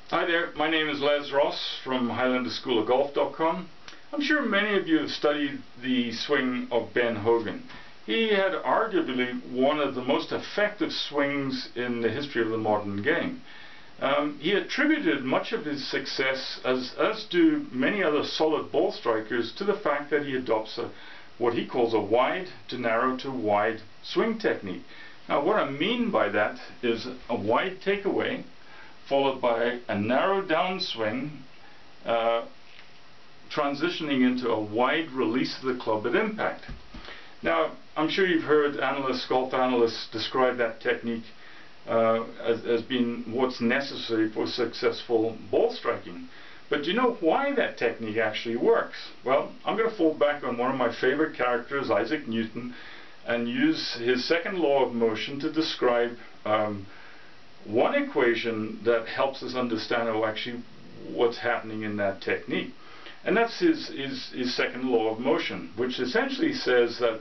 Hi there, my name is Les Ross from HighlanderSchoolOfGolf.com. I'm sure many of you have studied the swing of Ben Hogan. He had arguably one of the most effective swings in the history of the modern game. He attributed much of his success, as do many other solid ball strikers, to the fact that he adopts what he calls a wide to narrow to wide swing technique. Now what I mean by that is a wide takeaway followed by a narrow downswing, transitioning into a wide release of the club at impact. Now, I'm sure you've heard golf analysts describe that technique as being what's necessary for successful ball striking. But do you know why that technique actually works? Well, I'm going to fall back on one of my favorite characters, Isaac Newton, and use his second law of motion to describe one equation that helps us understand actually what's happening in that technique. And that's his second law of motion, which essentially says that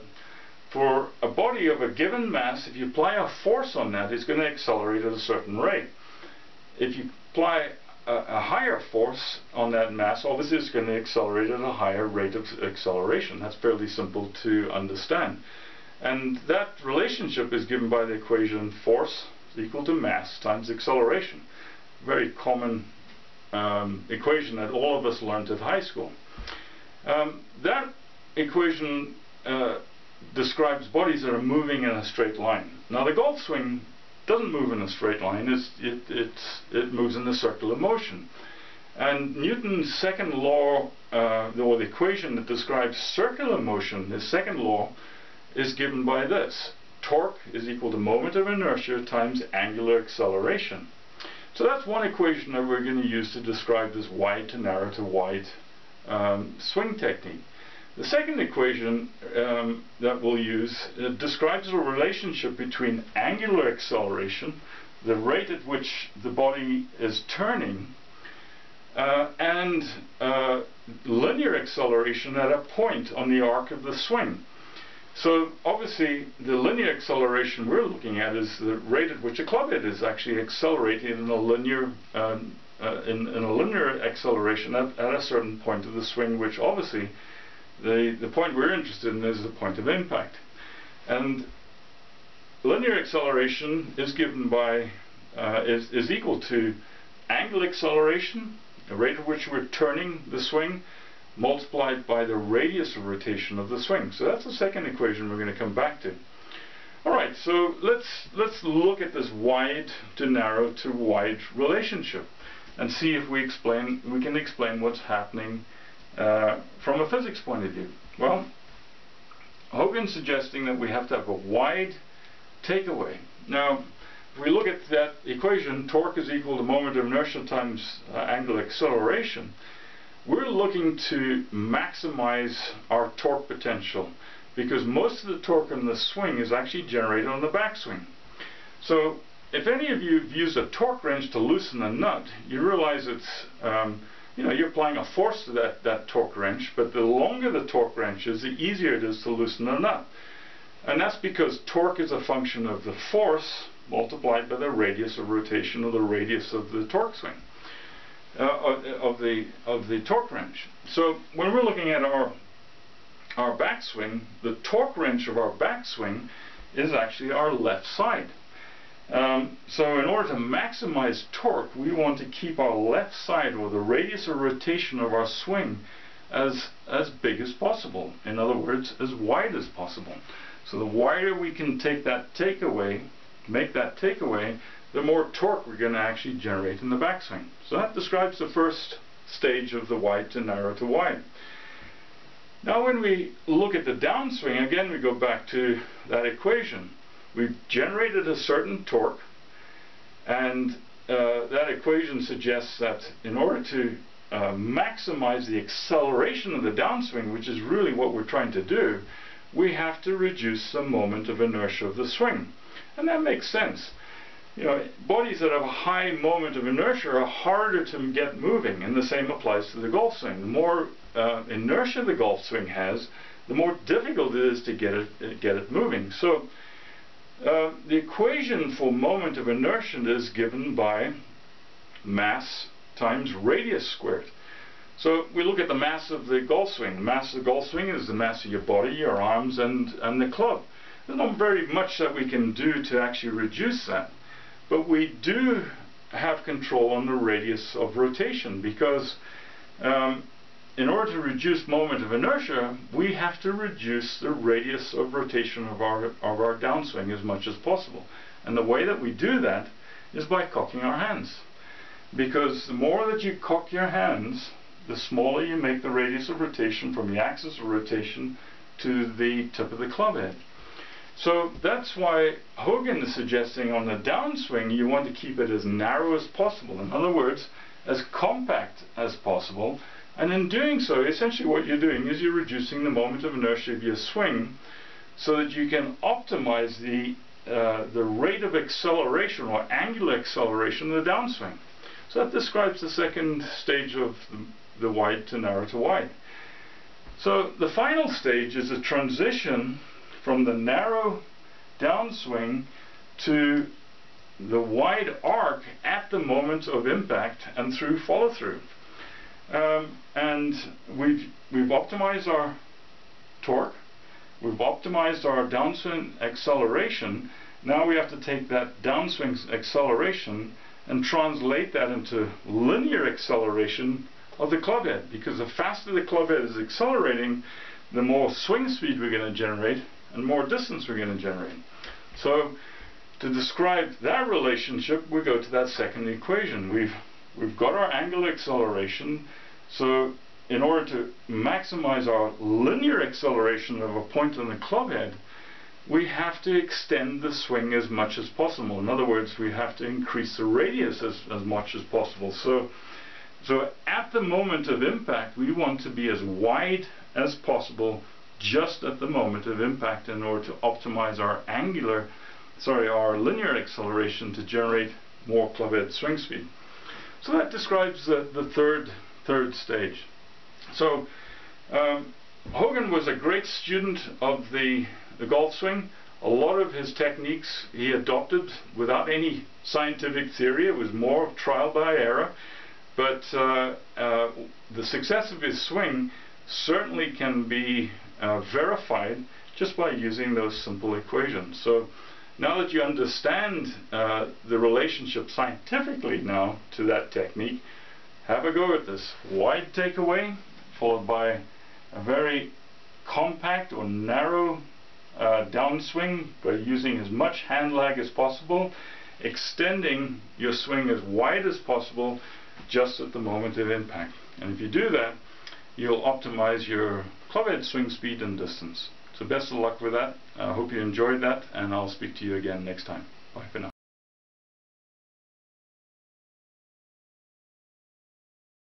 for a body of a given mass, if you apply a force on that, it's going to accelerate at a certain rate. If you apply a higher force on that mass, obviously it's going to accelerate at a higher rate of acceleration. That's fairly simple to understand. And that relationship is given by the equation force equal to mass times acceleration. Very common equation that all of us learned at high school. That equation describes bodies that are moving in a straight line. Now the golf swing doesn't move in a straight line, it moves in a circular motion. And Newton's second law, or the equation that describes circular motion, his second law, is given by this. Torque is equal to moment of inertia times angular acceleration. So that's one equation that we're going to use to describe this wide to narrow to wide swing technique. The second equation that we'll use describes the relationship between angular acceleration, the rate at which the body is turning, and linear acceleration at a point on the arc of the swing. So obviously the linear acceleration we're looking at is the rate at which a club head is actually accelerating in a linear acceleration at a certain point of the swing, which obviously the point we're interested in is the point of impact. And linear acceleration is given by is equal to angular acceleration, the rate at which we're turning the swing, multiplied by the radius of rotation of the swing. So that's the second equation we're going to come back to. Alright, so let's look at this wide to narrow to wide relationship and see if we can explain what's happening from a physics point of view. Well, Hogan's suggesting that we have to have a wide takeaway. Now, if we look at that equation, torque is equal to moment of inertia times angular acceleration, we're looking to maximize our torque potential because most of the torque in the swing is actually generated on the backswing. So if any of you have used a torque wrench to loosen a nut, you realize it's you're applying a force to that torque wrench, but the longer the torque wrench is, the easier it is to loosen a nut. And that's because torque is a function of the force multiplied by the radius of rotation, or the radius of the torque swing. Of the torque wrench. So when we're looking at our backswing, the torque wrench of our backswing is actually our left side. So in order to maximize torque, we want to keep our left side, or the radius of rotation of our swing, as big as possible. In other words, as wide as possible. So the wider we can make that takeaway, the more torque we're going to actually generate in the backswing. So that describes the first stage of the wide to narrow to wide. Now when we look at the downswing, again we go back to that equation. We've generated a certain torque, and that equation suggests that in order to maximize the acceleration of the downswing, which is really what we're trying to do, we have to reduce the moment of inertia of the swing. And that makes sense. Bodies that have a high moment of inertia are harder to get moving, and the same applies to the golf swing. The more inertia the golf swing has, the more difficult it is to get it moving. So the equation for moment of inertia is given by mass times radius squared. So we look at the mass of the golf swing. The mass of the golf swing is the mass of your body, your arms, and the club. There's not very much that we can do to actually reduce that, but we do have control on the radius of rotation, because in order to reduce moment of inertia, we have to reduce the radius of rotation of our downswing as much as possible. And the way that we do that is by cocking our hands. Because the more that you cock your hands, the smaller you make the radius of rotation from the axis of rotation to the tip of the club head. So that's why Hogan is suggesting on the downswing you want to keep it as narrow as possible. In other words, as compact as possible. And in doing so, essentially what you're doing is you're reducing the moment of inertia of your swing so that you can optimize the rate of acceleration or angular acceleration of the downswing. So that describes the second stage of the wide to narrow to wide. So the final stage is a transition from the narrow downswing to the wide arc at the moment of impact and through follow-through. And we've optimized our torque, we've optimized our downswing acceleration. Now we have to take that downswing acceleration and translate that into linear acceleration of the club head, because the faster the club head is accelerating, the more swing speed we're going to generate and more distance we're going to generate. So to describe that relationship, we go to that second equation. We've got our angular acceleration, so in order to maximize our linear acceleration of a point on the club head, we have to extend the swing as much as possible. In other words, we have to increase the radius as much as possible. So at the moment of impact, we want to be as wide as possible just at the moment of impact in order to optimize our linear acceleration to generate more club head swing speed. So that describes the third stage. So Hogan was a great student of the golf swing. A lot of his techniques he adopted without any scientific theory. It was more trial by error. But the success of his swing certainly can be verified just by using those simple equations. So now that you understand the relationship scientifically now to that technique, have a go at this. Wide takeaway followed by a very compact or narrow downswing by using as much hand lag as possible, extending your swing as wide as possible just at the moment of impact. And if you do that, you'll optimize your club head swing speed and distance. So best of luck with that. I hope you enjoyed that, and I'll speak to you again next time. Bye for now.